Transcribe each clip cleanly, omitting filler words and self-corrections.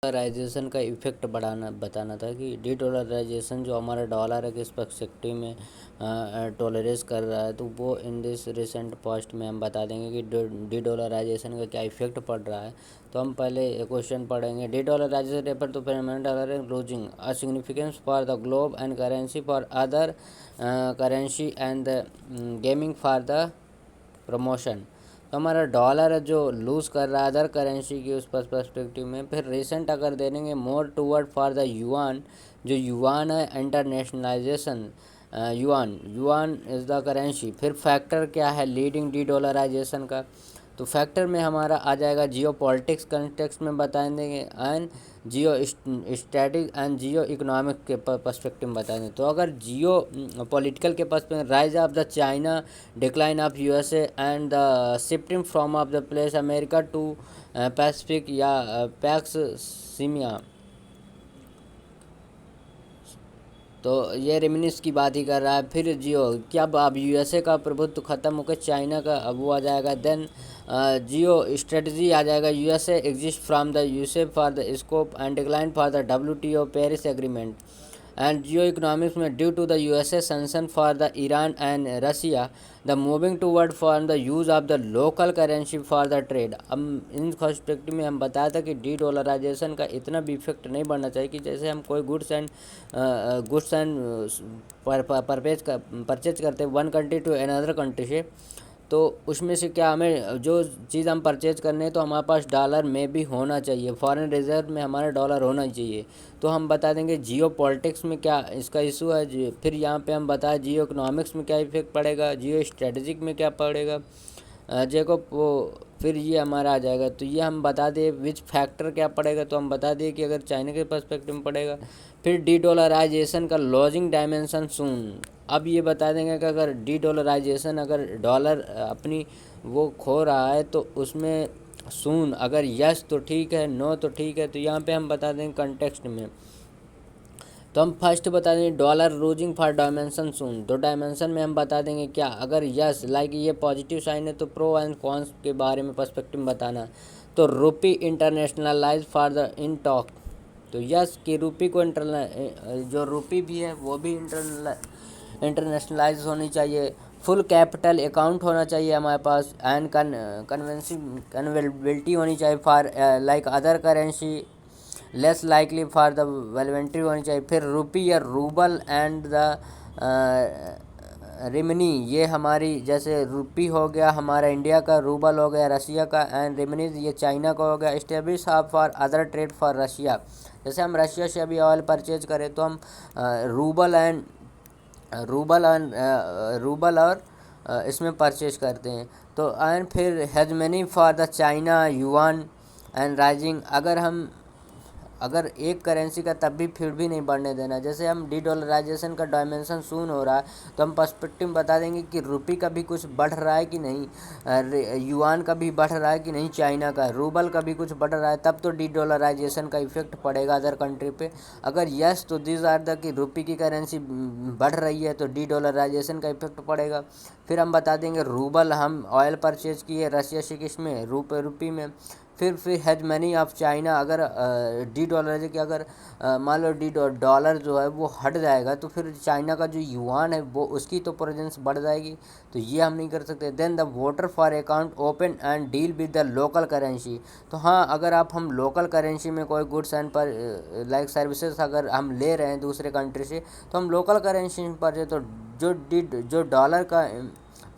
Dollarisation का effect बढ़ाना बताना था कि डी डॉलराइजेशन जो हमारा डॉलर है किस पर्सपेक्टिव में टॉलरेज कर रहा है, तो वो इन दिस रिसेंट पास्ट में हम बता देंगे कि डी डॉलराइजेशन का क्या इफेक्ट पड़ रहा है। तो हम पहले क्वेश्चन पढ़ेंगे। Dedollarisation refer to payment dollar losing a significance for the globe and currency for other currency and gaming for the promotion. तो हमारा डॉलर है जो लूज़ कर रहा है अदर करेंसी की उस पर्सपेक्टिव में। फिर रिसेंट अगर देखेंगे मोर टूवर्ड फॉर द युआन, जो युआन है internationalisation, yuan yuan is the currency. फिर फैक्टर क्या है लीडिंग डी डॉलराइजेशन का, तो फैक्टर में हमारा आ जाएगा जियो पॉलिटिक्स कंटेक्स्ट में बता देंगे and geostatic and geoeconomic के पर्सपेक्टिव में बता दें। तो अगर जियो पॉलिटिकल के perspective rise of the China, decline of USA and the shifting from of the place America to Pacific या पैक्स सीमिया, तो ये रेमिनिस की बात ही कर रहा है। फिर जियो क्या अब यूएसए का प्रभुत्व खत्म होकर चाइना का अब वो आ जाएगा। देन जियो स्ट्रेटजी आ जाएगा USA exist from the USA for the scope and decline for the WTO Paris agreement and geo economics में due to the USA sanction for the Iran and Russia the moving toward for the use of the local currency for the trade. अब in perspective में हम बताया था कि D dollarisation का इतना भी इफेक्ट नहीं बढ़ना चाहिए कि जैसे हम कोई गुड्स एंड परचेज करते हैं one country to another country से, तो उसमें से क्या हमें जो चीज़ हम परचेज करने हैं तो हमारे पास डॉलर में भी होना चाहिए, फॉरेन रिजर्व में हमारा डॉलर होना चाहिए। तो हम बता देंगे जियो पॉलिटिक्स में क्या इसका इशू है। फिर यहाँ पे हम बताएं जियो इकोनॉमिक्स में क्या इफेक्ट पड़ेगा, जियो स्ट्रेटजिक में क्या पड़ेगा जेको वो। फिर ये हमारा आ जाएगा, तो ये हम बता दें विच फैक्टर क्या पड़ेगा, तो हम बता दें कि अगर चाइना के पर्सपेक्टिव में पड़ेगा। फिर डी डॉलराइजेशन का लॉजिंग डायमेंशन सून, अब ये बता देंगे कि अगर डी डॉलराइजेशन अगर डॉलर अपनी वो खो रहा है तो उसमें सून अगर यस तो ठीक है, नो तो ठीक है। तो यहाँ पे हम बता देंगे कंटेक्स्ट में, तो हम फर्स्ट बता देंगे डॉलर लूजिंग फॉर डायमेंशन सून। तो डायमेंशन में हम बता देंगे क्या, अगर यस लाइक ये पॉजिटिव साइन है तो प्रो एंड कॉन्स के बारे में पर्सपेक्टिव में बताना। तो रूपी internationalise for the in talk, तो यस कि रूपी को जो रूपी भी है वो भी इंटरनेशनलाइज होनी चाहिए। फुल कैपिटल अकाउंट होना चाहिए हमारे पास एंड कन्वर्टिबिलिटी होनी चाहिए for like other currency, less likely for the वेलवेंट्री होनी चाहिए। फिर रुपी या रूबल एंड द रिमनी, ये हमारी जैसे रुपी हो गया हमारा इंडिया का, रूबल हो गया रशिया का एंड रिमनीज ये चाइना का हो गया। स्टेब्लिश आप for other trade for Russia, जैसे हम रशिया से अभी ऑयल परचेज करें तो हम रूबल और इसमें परचेज करते हैं। तो एंड फिर hegemony for the China yuan and rising, अगर एक करेंसी का तब भी फिर भी नहीं बढ़ने देना। जैसे हम डी डॉलराइजेशन का डायमेंशन शून्य हो रहा है तो हम पर्सपेक्टिव बता देंगे कि रुपी का भी कुछ बढ़ रहा है कि नहीं, युआन का भी बढ़ रहा है कि नहीं, चाइना का रूबल का भी कुछ बढ़ रहा है, तब तो डी डॉलराइजेशन का इफेक्ट पड़ेगा अदर कंट्री पे। अगर यस तो दिस आर द कि रुपी की करेंसी बढ़ रही है तो डी डॉलराइजेशन का इफेक्ट पड़ेगा। फिर हम बता देंगे रूबल हम ऑयल परचेज किए रशिया से किसमें, रुपी में। फिर हैज मनी ऑफ चाइना, अगर डी डॉलर की अगर मान लो डी डॉलर जो है वो हट जाएगा तो फिर चाइना का जो युआन है वो उसकी तो प्रेजेंस बढ़ जाएगी, तो ये हम नहीं कर सकते। Then the voter for account open and deal with the local currency, तो हाँ अगर हम लोकल करेंसी में कोई गुड्स एंड पर लाइक सर्विसेज अगर हम ले रहे हैं दूसरे कंट्री से तो हम लोकल करेंसी पर तो जो डॉलर का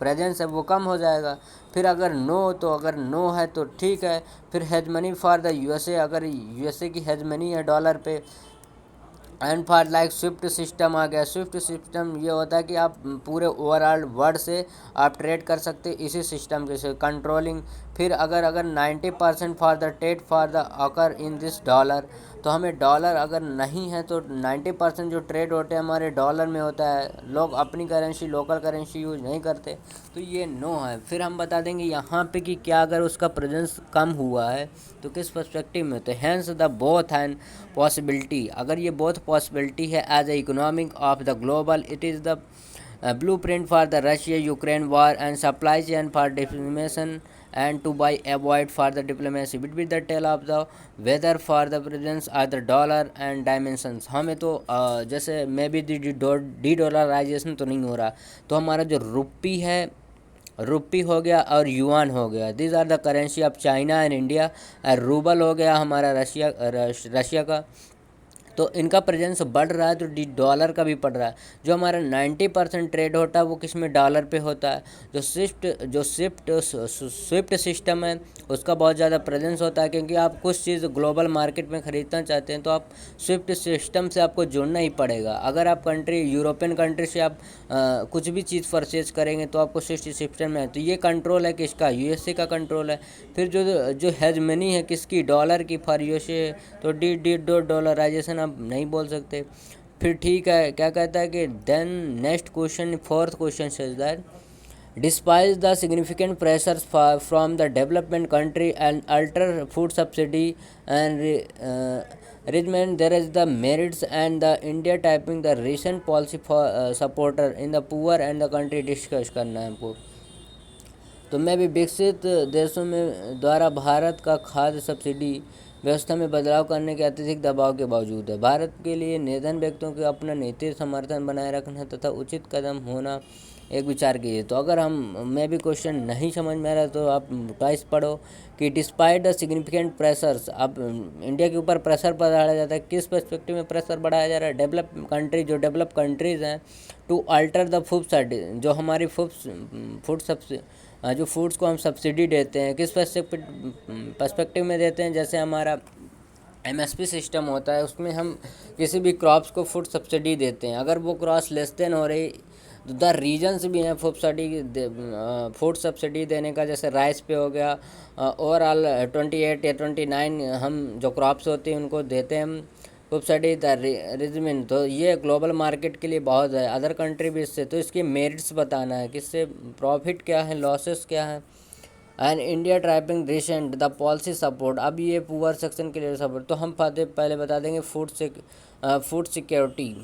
प्रेजेंस है वो कम हो जाएगा। फिर अगर नो है तो ठीक है। फिर हेजमनी फॉर द यूएसए, अगर यूएसए की हेजमनी है डॉलर पे and for like SWIFT system आ गया। स्विफ्ट सिस्टम ये होता है कि आप पूरे ओवरऑल वर्ल्ड से आप ट्रेड कर सकते इसी सिस्टम के से कंट्रोलिंग। फिर अगर 90% for the trade for the occur in this dollar, तो हमें डॉलर अगर नहीं है तो 90% जो ट्रेड होते हैं हमारे डॉलर में होता है, लोग अपनी करेंसी लोकल करेंसी यूज़ नहीं करते, तो ये नो है। फिर हम बता देंगे यहाँ पे कि क्या अगर उसका प्रेजेंस कम हुआ है तो किस पर्सपेक्टिव में, तो hence the both and possibility, अगर ये बोथ पॉसिबिलिटी है as a economic of the global, it is the blueprint for the Russia Ukraine war and supply chain for deformation and to buy avoid for the diplomacy between the tale of the weather for the presence of the dollar and dimensions। हमें तो जैसे may be D dollarisation तो नहीं हो रहा, तो हमारा जो रुपी हो गया और युआन हो गया, these are the currency of China and India. Rouble हो गया हमारा रशिया का। तो इनका प्रेजेंस बढ़ रहा है तो डॉलर का भी बढ़ रहा है। जो हमारा 90% ट्रेड होता है वो किस में, डॉलर पे होता है। जो स्विफ्ट सिस्टम है उसका बहुत ज़्यादा प्रेजेंस होता है, क्योंकि आप कुछ चीज़ ग्लोबल मार्केट में ख़रीदना चाहते हैं तो आप स्विफ्ट सिस्टम से आपको जुड़ना ही पड़ेगा। अगर आप यूरोपियन कंट्री से आप कुछ भी चीज़ परचेज करेंगे तो आपको स्विफ्ट सिस्टम में है। तो ये कंट्रोल है किसका, यूएसए का कंट्रोल है। फिर जो हेजमनी है किसकी, डॉलर की फॉर यूएसए। तो डी डॉलराइजेशन आप नहीं बोल सकते। फिर ठीक है, क्या कहता है कि then next question, fourth question is that despite the significant pressures from the development country and ultra food subsidy and arrangement, there is the merits and the India typing the recent policy for supporter in the poor and the country discuss करना है हमको। तो मैं भी विकसित देशों में द्वारा भारत का खाद्य सब्सिडी व्यवस्था में बदलाव करने के अत्यधिक दबाव के बावजूद है भारत के लिए निर्धन व्यक्तियों को अपना नीति समर्थन बनाए रखना तथा उचित कदम होना एक विचार कीजिए। तो अगर मैं भी क्वेश्चन नहीं समझ में आ रहा तो आप ट्वाइस पढ़ो कि डिस्पाइट द सिग्निफिकेंट प्रेशर्स, अब इंडिया के ऊपर प्रेशर बढ़ाया जाता है। किस पर्सपेक्टिव में प्रेशर बढ़ाया जा रहा है, डेवलप कंट्रीज़ हैं to alter the food subsidy, जो हमारी जो फूड्स को हम सब्सिडी देते हैं, किस पर्सपेक्टिव में देते हैं। जैसे हमारा एमएसपी सिस्टम होता है, उसमें हम किसी भी क्रॉप्स को फूड सब्सिडी देते हैं। अगर वो क्रॉस लेस देन हो रही तो द रीजन्स भी हैं फूड सब्सिडी देने का। जैसे राइस पे हो गया, ओवरऑल 28 या 29 हम जो क्रॉप्स होती हैं उनको देते हैं हम सब्सिडी रिजमिन। तो ये ग्लोबल मार्केट के लिए बहुत है, अदर कंट्री भी इससे। तो इसके मेरिट्स बताना है, किससे प्रॉफिट क्या है, लॉसेस क्या है। एंड इंडिया ट्राइपिंग रिसेंट द पॉलिसी सपोर्ट, अब ये पुअर सेक्शन के लिए सपोर्ट। तो हम पहले बता देंगे फूड सिक्योरिटी।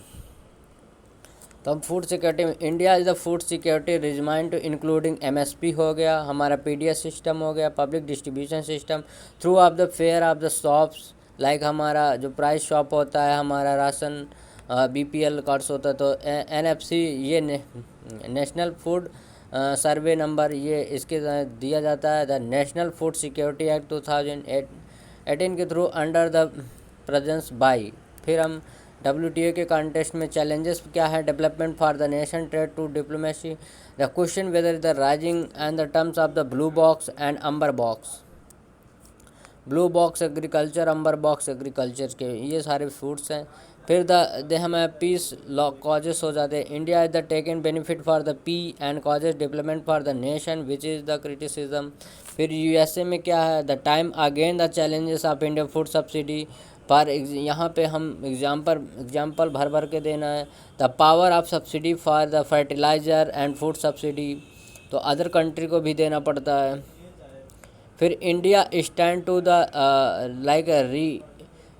तो हम फूड सिक्योरिटी में India is the food security regime to including MSP हो गया, हमारा पीडीएस सिस्टम हो गया, public distribution system through of the fair of the shops, like हमारा जो प्राइस शॉप होता है, हमारा राशन बीपीएल कार्ड्स होता है। तो एनएफसी ये नेशनल फूड सर्वे नंबर ये इसके दिया जाता है। The national food security act 2018 के through under the presence by. फिर हम WTO के कॉन्टेक्स्ट में चैलेंजेस क्या है, development for the nation, trade to diplomacy, the question whether the rising and the terms of the blue box and amber box. Blue box agriculture, amber box agriculture के ये सारे foods हैं। फिर दे हमें piece law causes हो जाते हैं। India is the taken benefit for the P and causes development for the nation which is the criticism. फिर यूएसए में क्या है, the time again the challenges of India food subsidy. पर यहाँ पे हम एग्जाम्पल भर के देना है। The power of subsidy for the fertiliser and food subsidy, तो अदर कंट्री को भी देना पड़ता है। फिर India stand to the like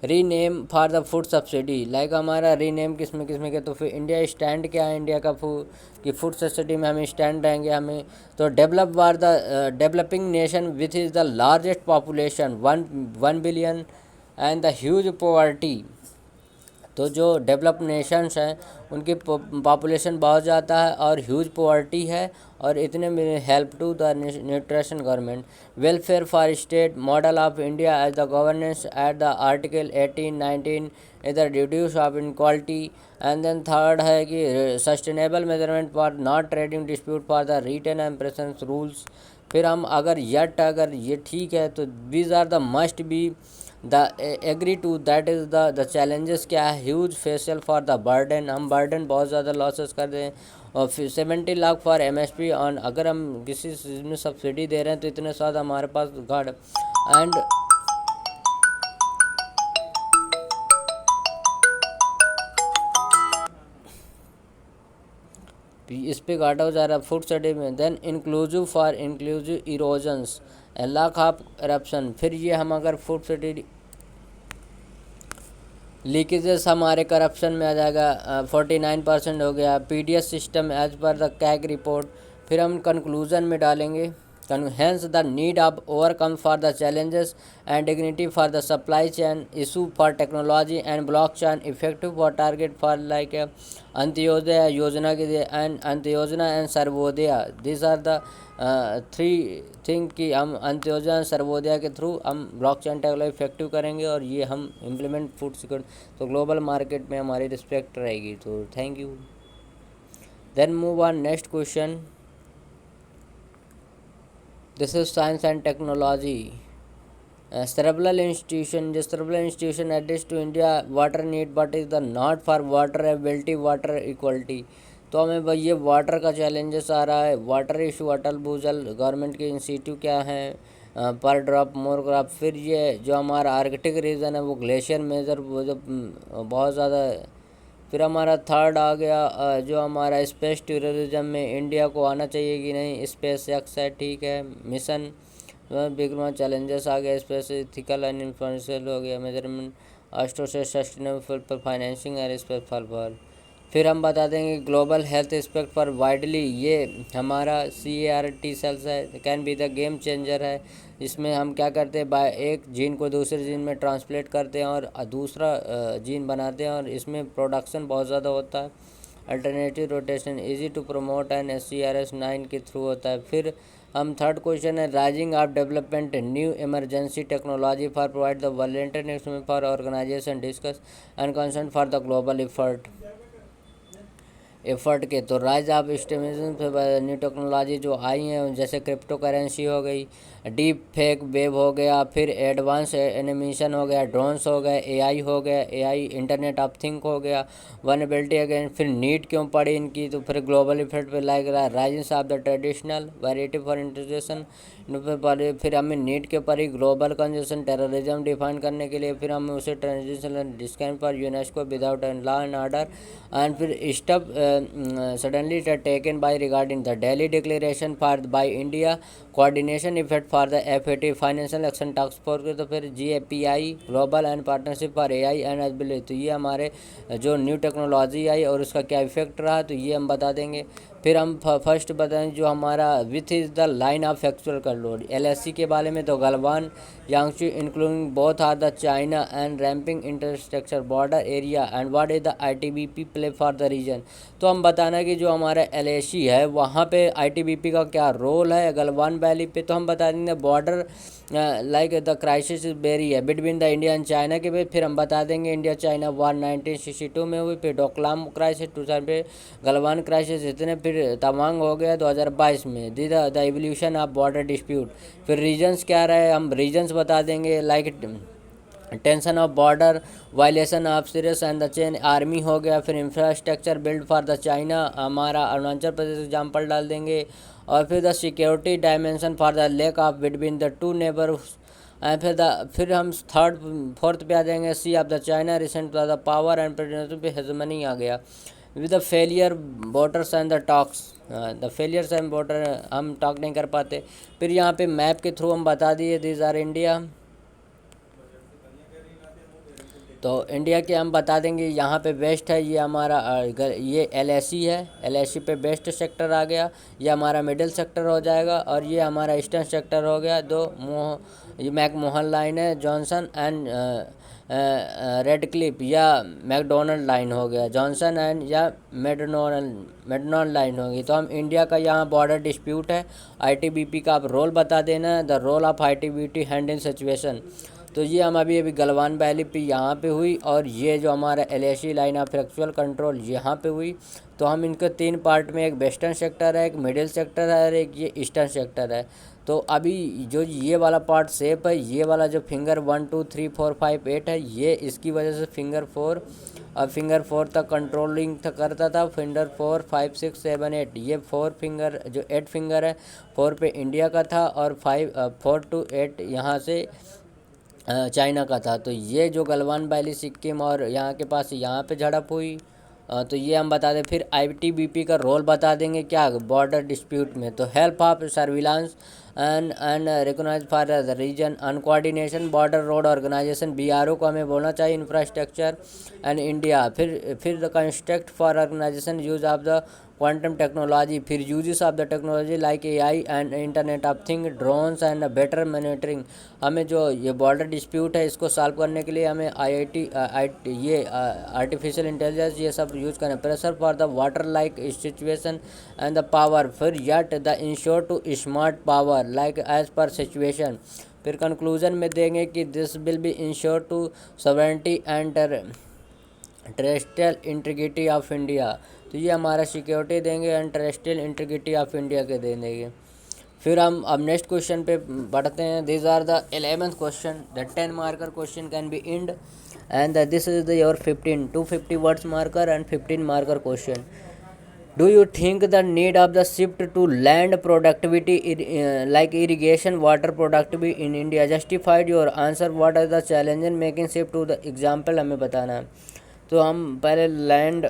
rename for the food subsidy, like हमारा रीनेम किसमें किया। तो फिर इंडिया स्टैंड क्या है, इंडिया का फूड सब्सिडी में हमें स्टैंड रहेंगे हमें। तो developing nation which is the largest population 1 billion and the huge poverty. तो जो डेवलप नेशंस हैं उनकी पॉपुलेशन बहुत ज़्यादा है और ह्यूज पॉवर्टी है, और इतने में help to the nutrition government, welfare for state, model of India as the governance at the article 18-19 is the reduce of inequality. And then third है कि sustainable measurement for not trading dispute for the return and preference rules. फिर हम अगर ये ठीक है तो these are the must be the agree to that is the challenges क्या है, huge facial for the burden, हम बर्डन बहुत ज़्यादा लॉसेस कर दें। और फिर 70 लाख फॉर एमएसपी ऑन, अगर हम किसी चीज़ में सब्सिडी दे रहे हैं तो इतने साथ हमारे पास गार्ड एंड इस पे घाटा हो जा रहा है फूड स्टडी में। Then inclusive for inclusive erosions, lack of corruption. फिर ये हम अगर फूड स्टडी लीकेजेस हमारे करप्शन में आ जाएगा, 49% हो गया। PDS system as per the CAG report. फिर हम कंक्लूज़न में डालेंगे hence the need of overcome for the challenges and dignity for the supply chain issue for technology and blockchain effective for target for like Antyodaya Yojana and Antyojana and Sarvodaya. These are the three thing कि हम अंत्योदय सर्वोदय के through हम blockchain technology effective करेंगे और ये हम implement food security तो global market में हमारी रिस्पेक्ट रहेगी. तो thank you. Then move on next question. This is science and technology. Cerebral institution. The cerebral institution adds to India water need but is the not for water availability, water equality. तो हमें भाई ये water का challenges आ रहा है. Water issue, अटल भूजल government के institute क्या हैं, पर ड्रॉप मोर क्रॉप. फिर ये जो हमारा आर्कटिक रीजन है वो ग्लेशियर मेजर वो जो बहुत ज़्यादा है. फिर हमारा थर्ड आ गया जो हमारा स्पेस टूरिज्म में इंडिया को आना चाहिए कि नहीं. स्पेस एक्स है, ठीक है, मिशन बिग चैलेंजेस आ गया. स्पेस इथिकल एंड इन्फ्लुएंशियल हो गया. मेजरमेंट एस्ट्रोसेस sustainable for financing and space for. फिर हम बता देंगे global health respect for widely. ये हमारा CAR-T सेल्स है, can be the game changer है. इसमें हम क्या करते हैं, बाय एक जीन को दूसरे जीन में ट्रांसलेट करते हैं और दूसरा जीन बनाते हैं और इसमें प्रोडक्शन बहुत ज़्यादा होता है. Alternative rotation easy to promote and CRS-9 के थ्रू होता है. फिर हम थर्ड क्वेश्चन है rising of development new emergency technology for provide the volunteer for organisation discuss and concern for the global effort के. तो राइज ऑफ एक्सट्रीमिज्म पे न्यू टेक्नोलॉजी जो आई हैं जैसे क्रिप्टो करेंसी हो गई, डीप फेक वेब हो गया, फिर एडवांस एनिमेशन हो गया, ड्रोन्स हो गए, AI हो गया, AI इंटरनेट ऑफ थिंक हो गया, वनबिलिटी अगेन. फिर नीट क्यों पड़ी इनकी, तो फिर ग्लोबल इफेक्ट पे लाइक रहा राइजेंस of the traditional variety for integration. फिर हमें नीट के ऊपर ही ग्लोबल कंजेशन टेररिज्म डिफाइन करने के लिए फिर हम उसे transition discount for UNESCO without law and order. And फिर step suddenly taken by regarding the Delhi Declaration for by India coordination effort for the FAT Financial Action Task Force. तो फिर GAPI global and partnership for AI and ability. तो ये हमारे जो new technology आई और उसका क्या इफेक्ट रहा तो ये हम बता देंगे. फिर हम फर्स्ट बताएं जो हमारा with is the line of actual control LSC के बारे में. तो Galwan Yangtse including both are the China and ramping infrastructure border area and what is the ITBP play for the region. तो हम बताना कि जो हमारा LAC है वहाँ पे ITBP का क्या रोल है गलवान वैली पे. तो हम बता देंगे border like the crisis is very है between the India and China के पे. फिर हम बता देंगे इंडिया चाइना वार 1962 में हुई. फिर डोकलाम क्राइसिस 2000 पे गलवान क्राइसिस इतने. फिर तवांग हो गया 2022 में. The evolution of border dispute. फिर रीजन्स क्या रहे हम रीजन्स बता देंगे like tension of border violation of serious and the chain army हो गया. फिर infrastructure build for the China हमारा अरुणाचल प्रदेश एग्जाम्पल डाल देंगे. और फिर the security dimension for the lake of between the two neighbour. फिर हम फोर्थ पे आ जाएंगे sea of the China recent the power and presidency पे हेजमनी आ गया with the failure voters and the talks. The failures and voter हम talk नहीं कर पाते. फिर यहाँ पे मैप के थ्रू हम बता दिए दीज आर इंडिया. तो इंडिया के हम बता देंगे यहाँ पे वेस्ट है ये हमारा ये LAC है. LAC पे वेस्ट सेक्टर आ गया. ये हमारा मिडिल सेक्टर हो जाएगा और ये हमारा ईस्टर्न सेक्टर हो गया. ये मैकमोहन लाइन है जॉनसन एंड रेड क्लिफ या मैकडोनल्ड लाइन हो गया जॉनसन एंड या मेडनॉन लाइन होगी. तो हम इंडिया का यहाँ बॉर्डर डिस्प्यूट है ITBP का आप रोल बता देना the role of ITBP handling situation. तो ये हम अभी गलवान वैली पे यहाँ पे हुई और ये जो हमारा LAC line of actual control यहाँ पे हुई. तो हम इनके तीन पार्ट में एक वेस्टर्न सेक्टर है, एक मिडिल सेक्टर है और एक ये ईस्टर्न सेक्टर है. तो अभी जो ये वाला पार्ट सेप है ये वाला जो फिंगर 1 2 3 4 5 8 है ये इसकी वजह से फिंगर 4 और फिंगर 4 तक कंट्रोलिंग करता था. फिंगर 4 5 6 7 8 ये 4 फिंगर जो 8 फिंगर है 4 पे इंडिया का था और 4 to 8 यहाँ से चाइना का था. तो ये जो गलवान वैली सिक्किम और यहाँ के पास यहाँ पे झड़प हुई. तो ये हम बता दें. फिर ITBP का रोल बता देंगे क्या बॉर्डर डिस्प्यूट में. तो help of surveillance and recognise for the region uncoordination border road organisation BRO को हमें बोलना चाहिए इंफ्रास्ट्रक्चर एंड इंडिया. फिर the construct for organisation use of the quantum technology, फिर uses of the technology like AI and internet of thing, drones and better monitoring. हमें जो ये border dispute है इसको सॉल्व करने के लिए हमें ये आर्टिफिशियल इंटेलिजेंस ये सब यूज़ करें। Pressure for the water like situation and the power, फिर yet the ensure to smart power like as per situation. फिर कंक्लूजन में देंगे कि this will be ensure to sovereignty and terrestrial integrity of India. तो ये हमारा security देंगे and terrestrial integrity of India के दे देंगे। फिर हम अब नेक्स्ट क्वेश्चन पे बढ़ते हैं। This are the 11th question. The 10 marker question can be end and this is the your 250 words marker and 15 marker question. Do you think the need of the shift to land productivity like irrigation water productivity in India justified your answer? What are the challenges making shift to the example हमें बताना है। तो हम पहले land